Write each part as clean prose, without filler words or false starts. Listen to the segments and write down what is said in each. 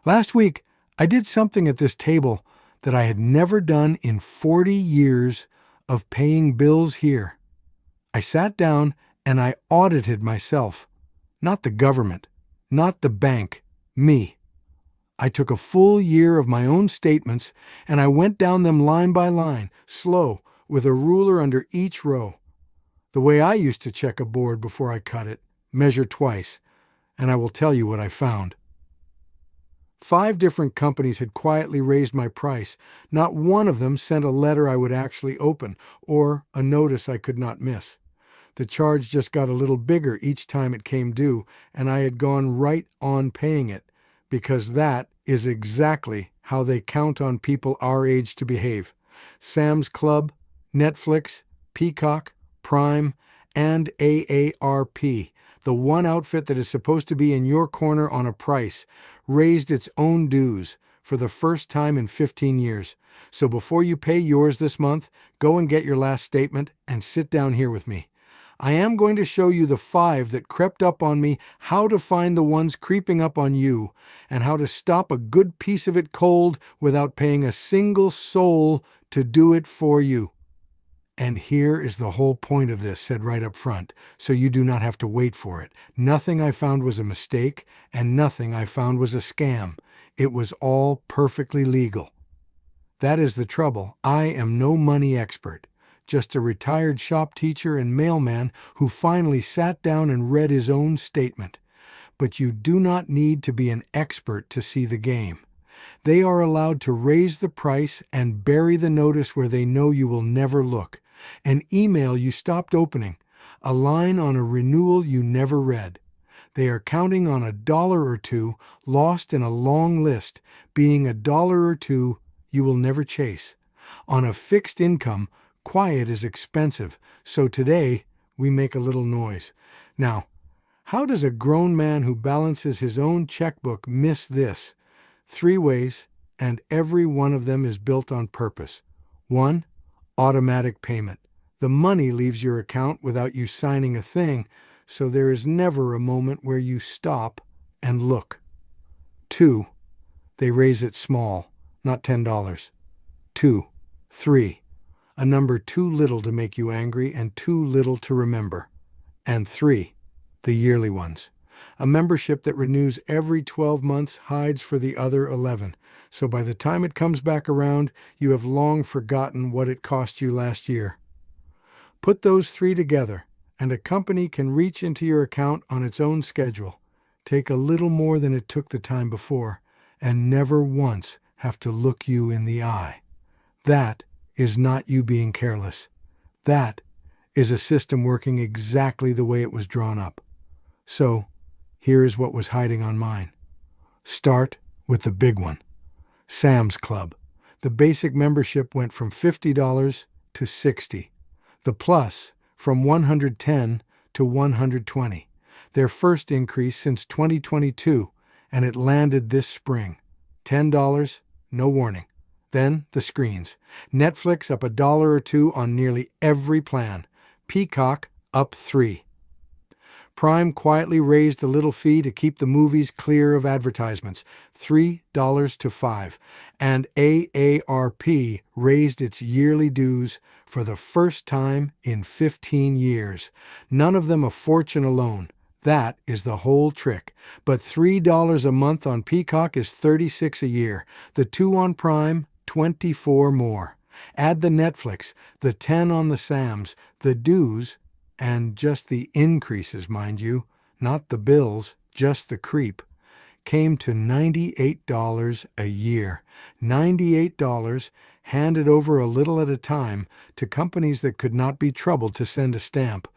Last week, I did something at this table that I had never done in 40 years of paying bills here. I sat down and I audited myself. Not the government, not the bank, me. I took a full year of my own statements and I went down them line by line, slow, with a ruler under each row. The way I used to check a board before I cut it, measure twice, and I will tell you what I found. 5 different companies had quietly raised my price. Not one of them sent a letter I would actually open, or a notice I could not miss. The charge just got a little bigger each time it came due, and I had gone right on paying it, because that is exactly how they count on people our age to behave. Sam's Club, Netflix, Peacock, Prime, and AARP, the one outfit that is supposed to be in your corner on a price, raised its own dues for the first time in 15 years. So before you pay yours this month, go and get your last statement and sit down here with me. I am going to show you the 5 that crept up on me, how to find the ones creeping up on you, and how to stop a good piece of it cold without paying a single soul to do it for you. And here is the whole point of this, said right up front, so you do not have to wait for it. Nothing I found was a mistake, and nothing I found was a scam. It was all perfectly legal. That is the trouble. I am no money expert, just a retired shop teacher and mailman who finally sat down and read his own statement. But you do not need to be an expert to see the game. They are allowed to raise the price and bury the notice where they know you will never look. An email you stopped opening, a line on a renewal you never read. They are counting on $1 or $2 lost in a long list, being $1 or $2 you will never chase. On a fixed income, quiet is expensive, so today we make a little noise. Now, how does a grown man who balances his own checkbook miss this? 3 ways, and every one of them is built on purpose. 1, automatic payment. The money leaves your account without you signing a thing, so there is never a moment where you stop and look. 2, they raise it small, not $10. 2, 3, a number too little to make you angry and too little to remember. And 3, the yearly ones. A membership that renews every 12 months hides for the other 11, so by the time it comes back around, you have long forgotten what it cost you last year. Put those 3 together, and a company can reach into your account on its own schedule, take a little more than it took the time before, and never once have to look you in the eye. That is not you being careless. That is a system working exactly the way it was drawn up. So, here is what was hiding on mine. Start with the big one. Sam's Club. The basic membership went from $50 to $60. The Plus from $110 to $120. Their first increase since 2022, and it landed this spring. $10, no warning. Then the screens. Netflix up $1 or $2 on nearly every plan. Peacock up $3. Prime quietly raised a little fee to keep the movies clear of advertisements, $3 to $5, and AARP raised its yearly dues for the first time in 15 years. None of them a fortune alone. That is the whole trick. But $3 a month on Peacock is $36 a year. The 2 on Prime, $24 more. Add the Netflix, the 10 on the Sams, the dues, and just the increases, mind you, not the bills, just the creep, came to $98 a year. $98 handed over a little at a time to companies that could not be troubled to send a stamp.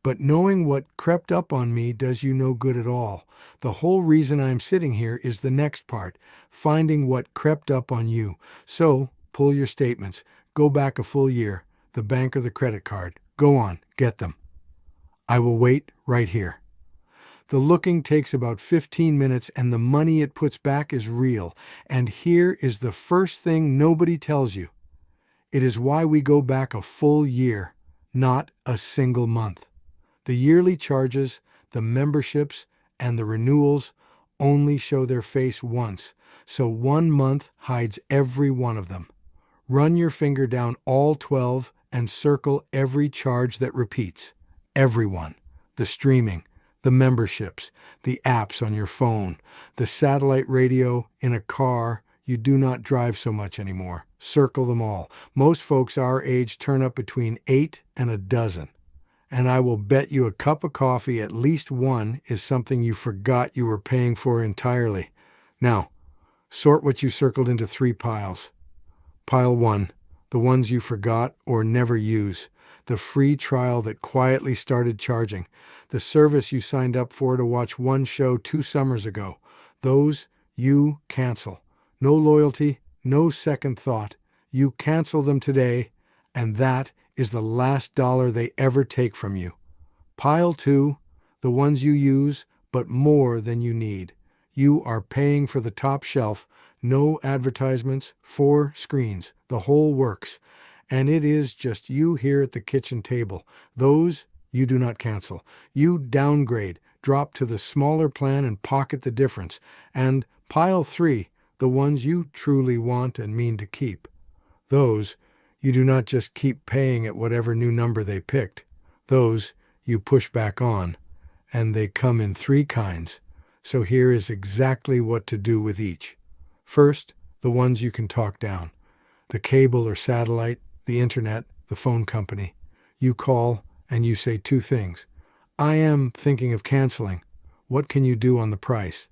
But knowing what crept up on me does you no good at all. The whole reason I'm sitting here is the next part, finding what crept up on you. So, pull your statements. Go back a full year, the bank or the credit card. Go on, get them. I will wait right here. The looking takes about 15 minutes and the money it puts back is real. And here is the first thing nobody tells you. It is why we go back a full year, not a single month. The yearly charges, the memberships, and the renewals only show their face once, so 1 month hides every one of them. Run your finger down all 12 and circle every charge that repeats. Everyone. The streaming, the memberships, the apps on your phone, the satellite radio in a car. You do not drive so much anymore. Circle them all. Most folks our age turn up between 8 and a dozen. And I will bet you a cup of coffee, at least one, is something you forgot you were paying for entirely. Now, sort what you circled into 3 piles. Pile 1, the ones you forgot or never use. The free trial that quietly started charging. The service you signed up for to watch one show 2 summers ago. Those you cancel. No loyalty, no second thought. You cancel them today, and that is the last dollar they ever take from you. Pile 2, the ones you use, but more than you need. You are paying for the top shelf, no advertisements, 4 screens, the whole works. And it is just you here at the kitchen table. Those you do not cancel. You downgrade, drop to the smaller plan and pocket the difference. And pile 3, the ones you truly want and mean to keep. Those you do not just keep paying at whatever new number they picked. Those you push back on, and they come in 3 kinds. So here is exactly what to do with each. First, the ones you can talk down. The cable or satellite, the internet, the phone company. You call and you say 2 things. I am thinking of canceling. What can you do on the price?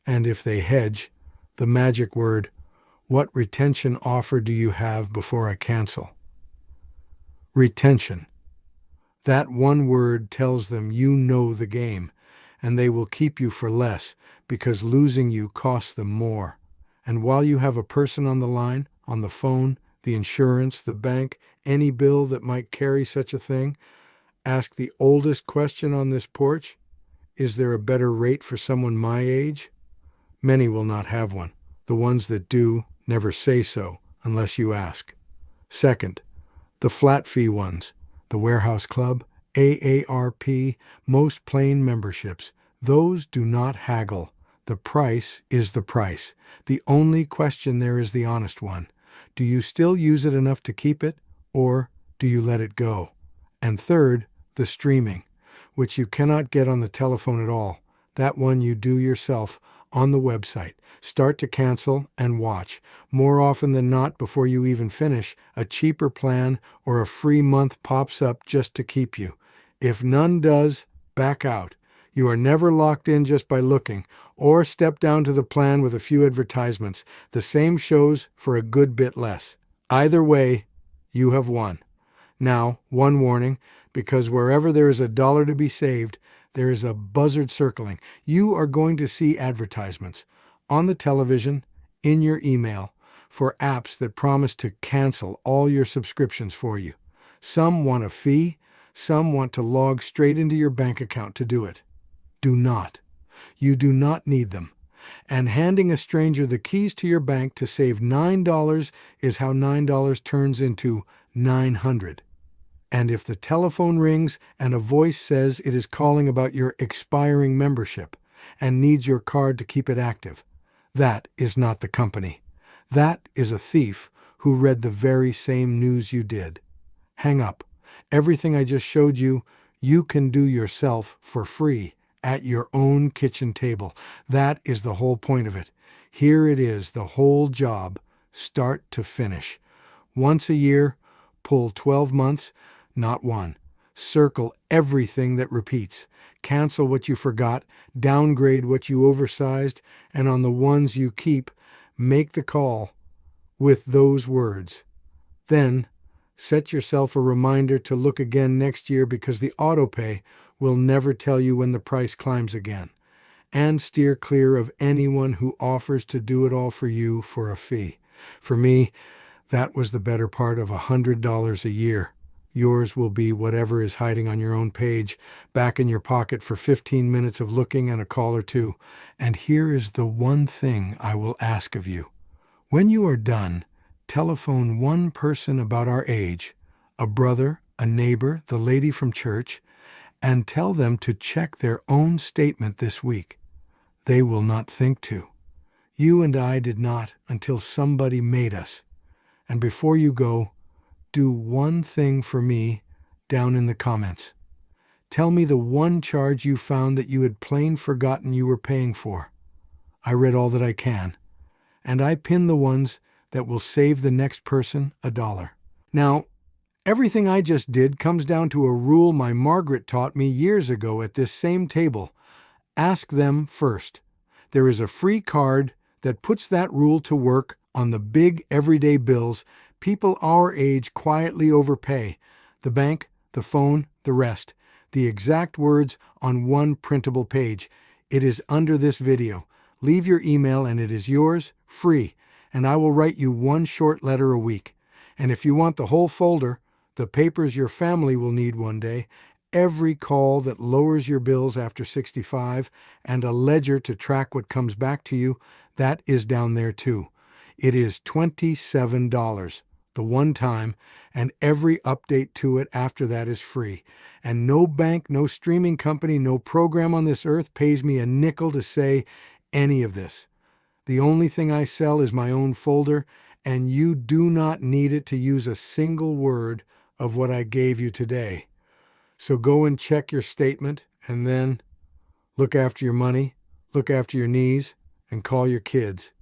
And if they hedge, the magic word, what retention offer do you have before I cancel? Retention. That one word tells them you know the game, and they will keep you for less because losing you costs them more. And while you have a person on the line, on the phone, the insurance, the bank, any bill that might carry such a thing, ask the oldest question on this porch, is there a better rate for someone my age? Many will not have one. The ones that do never say so unless you ask. Second, the flat fee ones, the Warehouse Club, AARP, most plain memberships. Those do not haggle. The price is the price. The only question there is the honest one. Do you still use it enough to keep it, or do you let it go? And third, the streaming, which you cannot get on the telephone at all. That one you do yourself on the website. Start to cancel and watch. More often than not, before you even finish, a cheaper plan or a free month pops up just to keep you. If none does, back out. You are never locked in just by looking, or step down to the plan with a few advertisements, the same shows for a good bit less. Either way, you have won. Now, one warning, because wherever there is a dollar to be saved, there is a buzzard circling. You are going to see advertisements on the television, in your email, for apps that promise to cancel all your subscriptions for you. Some want a fee, some want to log straight into your bank account to do it. Do not. You do not need them. And handing a stranger the keys to your bank to save $9 is how $9 turns into $900. And if the telephone rings and a voice says it is calling about your expiring membership and needs your card to keep it active, that is not the company. That is a thief who read the very same news you did. Hang up. Everything I just showed you, you can do yourself for free at your own kitchen table. That is the whole point of it. Here it is, the whole job, start to finish. Once a year, pull 12 months, not one. Circle everything that repeats. Cancel what you forgot, downgrade what you oversized, and on the ones you keep, make the call with those words. Then, set yourself a reminder to look again next year because the autopay will never tell you when the price climbs again. And steer clear of anyone who offers to do it all for you for a fee. For me, that was the better part of $100 a year. Yours will be whatever is hiding on your own page, back in your pocket for 15 minutes of looking and a call or two. And here is the one thing I will ask of you. When you are done, telephone one person about our age, a brother, a neighbor, the lady from church, and tell them to check their own statement this week. They will not think to. You and I did not until somebody made us. And before you go, do one thing for me down in the comments. Tell me the one charge you found that you had plain forgotten you were paying for. I read all that I can, and I pin the ones that will save the next person $1. Now, everything I just did comes down to a rule my Margaret taught me years ago at this same table. Ask them first. There is a free card that puts that rule to work on the big everyday bills people our age quietly overpay. The bank, the phone, the rest. The exact words on one printable page. It is under this video. Leave your email and it is yours, free, and I will write you one short letter a week. And if you want the whole folder, the papers your family will need one day, every call that lowers your bills after 65, and a ledger to track what comes back to you, that is down there too. It is $27, the one time, and every update to it after that is free. And no bank, no streaming company, no program on this earth pays me a nickel to say any of this. The only thing I sell is my own folder, and you do not need it to use a single word of what I gave you today. So go and check your statement, and then look after your money, look after your knees, and call your kids.